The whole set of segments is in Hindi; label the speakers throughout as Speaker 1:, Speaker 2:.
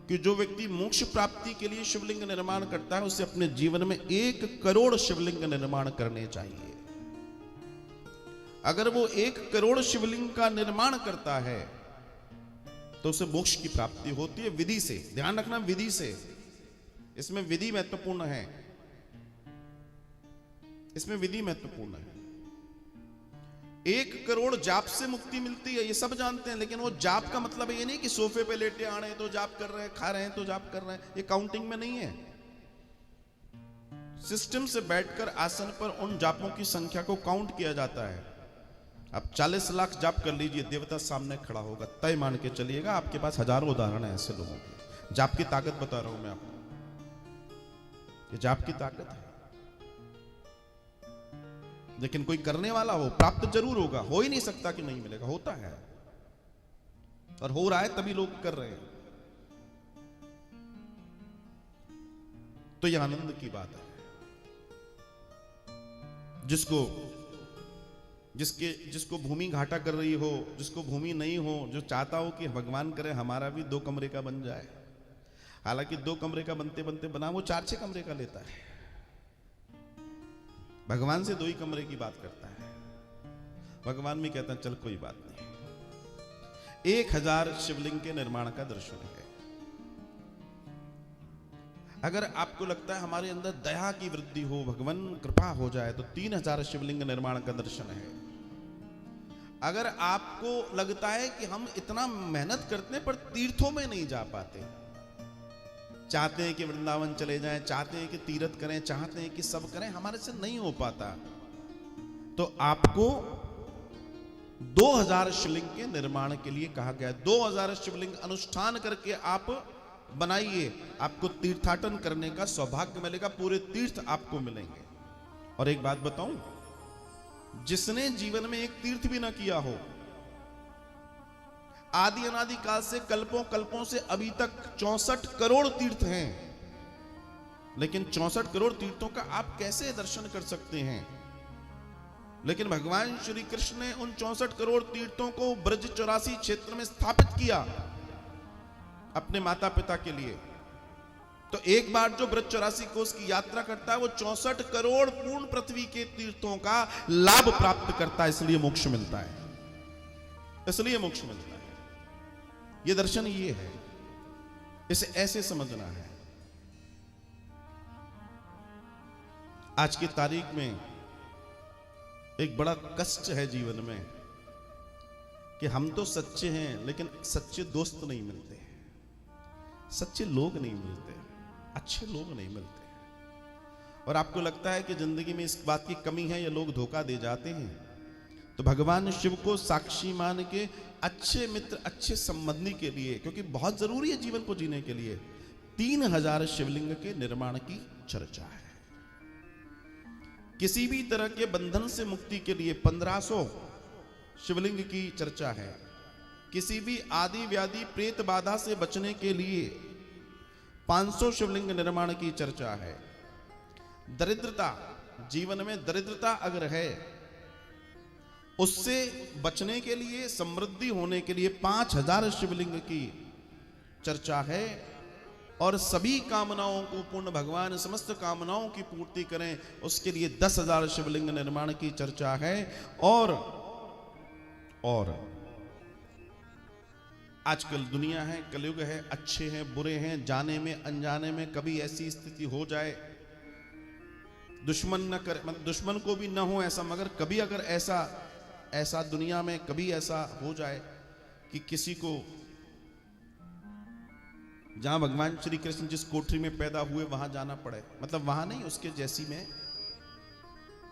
Speaker 1: कि जो व्यक्ति मोक्ष प्राप्ति के लिए शिवलिंग निर्माण करता है उसे अपने जीवन में 1 करोड़ शिवलिंग निर्माण करने चाहिए। अगर वो 1 करोड़ शिवलिंग का निर्माण करता है तो उसे मोक्ष की प्राप्ति होती है, विधि से। ध्यान रखना, विधि से। इसमें विधि महत्वपूर्ण है, इसमें विधि महत्वपूर्ण है। 1 करोड़ जाप से मुक्ति मिलती है, ये सब जानते हैं, लेकिन वो जाप का मतलब ये नहीं कि सोफे पे लेटे आ रहे हैं तो जाप कर रहे हैं, खा रहे हैं तो जाप कर रहे हैं, ये काउंटिंग में नहीं है। सिस्टम से बैठकर आसन पर उन जापों की संख्या को काउंट किया जाता है। आप 40 लाख जाप कर लीजिए, देवता सामने खड़ा होगा, तय मान के चलिएगा। आपके पास हजारों उदाहरण है ऐसे लोगों के। जाप की ताकत बता रहा हूं मैं आपको, ये जाप की ताकत है। लेकिन कोई करने वाला हो, प्राप्त जरूर होगा, हो ही नहीं सकता कि नहीं मिलेगा, होता है और हो रहा है, तभी लोग कर रहे हैं। तो यह आनंद की बात है। जिसको भूमि घाटा कर रही हो, जिसको भूमि नहीं हो, जो चाहता हो कि भगवान करे हमारा भी 2 कमरे का बन जाए, हालांकि 2 कमरे का बनते बनते बना वो 4-6 कमरे का लेता है। भगवान से 2 ही कमरे की बात करता है। भगवान भी कहता है चल कोई बात नहीं। 1000 शिवलिंग के निर्माण का दर्शन है। अगर आपको लगता है हमारे अंदर दया की वृद्धि हो, भगवान कृपा हो जाए, तो 3000 शिवलिंग निर्माण का दर्शन है। अगर आपको लगता है कि हम इतना मेहनत करते हैं पर तीर्थों में नहीं जा पाते, चाहते हैं कि वृंदावन चले जाएं, चाहते हैं कि तीर्थ करें, चाहते हैं कि सब करें, हमारे से नहीं हो पाता, तो आपको 2000 शिवलिंग के निर्माण के लिए कहा गया है। 2000 शिवलिंग अनुष्ठान करके आप बनाइए, आपको तीर्थाटन करने का सौभाग्य मिलेगा, पूरे तीर्थ आपको मिलेंगे। और एक बात बताऊं, जिसने जीवन में एक तीर्थ भी ना किया हो, आदि अनादि काल से कल्पों कल्पों से अभी तक 64 करोड़ तीर्थ हैं, लेकिन 64 करोड़ तीर्थों का आप कैसे दर्शन कर सकते हैं? लेकिन भगवान श्री कृष्ण ने उन 64 करोड़ तीर्थों को ब्रज 84 क्षेत्र में स्थापित किया अपने माता पिता के लिए। तो एक बार जो ब्रज 84 कोस की यात्रा करता है वो 64 करोड़ पूर्ण पृथ्वी के तीर्थों का लाभ प्राप्त करता है, इसलिए मोक्ष मिलता है, इसलिए मोक्ष मिलता है। ये दर्शन ये है, इसे ऐसे समझना है। आज की तारीख में एक बड़ा कष्ट है जीवन में कि हम तो सच्चे हैं लेकिन सच्चे दोस्त नहीं मिलते, सच्चे लोग नहीं मिलते, अच्छे लोग नहीं मिलते। और आपको लगता है कि जिंदगी में इस बात की कमी है, ये लोग धोखा दे जाते हैं, तो भगवान शिव को साक्षी मान के अच्छे मित्र, अच्छे संबंधी के लिए, क्योंकि बहुत जरूरी है जीवन को जीने के लिए, 3000 शिवलिंग के निर्माण की चर्चा है। किसी भी तरह के बंधन से मुक्ति के लिए 1500 शिवलिंग की चर्चा है। किसी भी आदि व्याधि प्रेत बाधा से बचने के लिए 500 शिवलिंग निर्माण की चर्चा है। दरिद्रता, जीवन में दरिद्रता अगर है, उससे बचने के लिए, समृद्धि होने के लिए 5000 शिवलिंग की चर्चा है। और सभी कामनाओं को पूर्ण भगवान समस्त कामनाओं की पूर्ति करें, उसके लिए 10,000 शिवलिंग निर्माण की चर्चा है। और आजकल दुनिया है, कलयुग है, अच्छे हैं दुष्मन हैं, जाने में अनजाने में कभी ऐसी स्थिति हो जाए, दुश्मन न कर, मतलब दुश्मन को भी न हो ऐसा, मगर कभी अगर ऐसा दुनिया में कभी ऐसा हो जाए कि किसी को, जहां भगवान श्री कृष्ण जिस कोठरी में पैदा हुए वहां जाना पड़े, मतलब वहां नहीं, उसके जैसी में,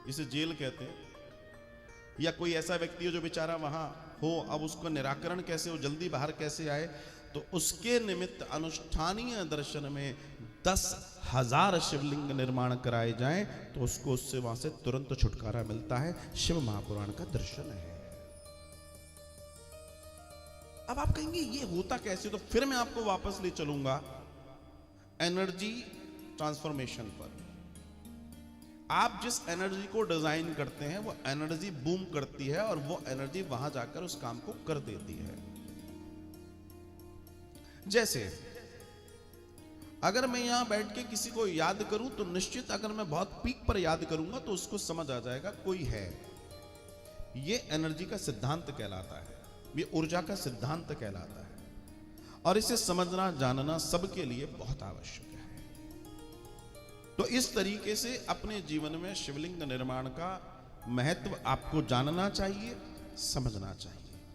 Speaker 1: इसे जेल कहते हैं, या कोई ऐसा व्यक्ति हो जो बेचारा वहां हो, अब उसको निराकरण कैसे हो, जल्दी बाहर कैसे आए, तो उसके निमित्त अनुष्ठानीय दर्शन में 10,000 शिवलिंग निर्माण कराए जाएं, तो उसको उससे वहां से तुरंत छुटकारा मिलता है। शिव महापुराण का दर्शन है। अब आप कहेंगे ये होता कैसे, तो फिर मैं आपको वापस ले चलूंगा एनर्जी ट्रांसफॉर्मेशन पर। आप जिस एनर्जी को डिजाइन करते हैं वो एनर्जी बूम करती है और वो एनर्जी वहां जाकर उस काम को कर देती है। जैसे अगर मैं यहां बैठ के किसी को याद करूं तो निश्चित अगर मैं बहुत पीक पर याद करूंगा तो उसको समझ आ जाएगा कोई है। ये एनर्जी का सिद्धांत कहलाता है, ये ऊर्जा का सिद्धांत कहलाता है और इसे समझना जानना सबके लिए बहुत आवश्यक है। तो इस तरीके से अपने जीवन में शिवलिंग निर्माण का महत्व आपको जानना चाहिए, समझना चाहिए।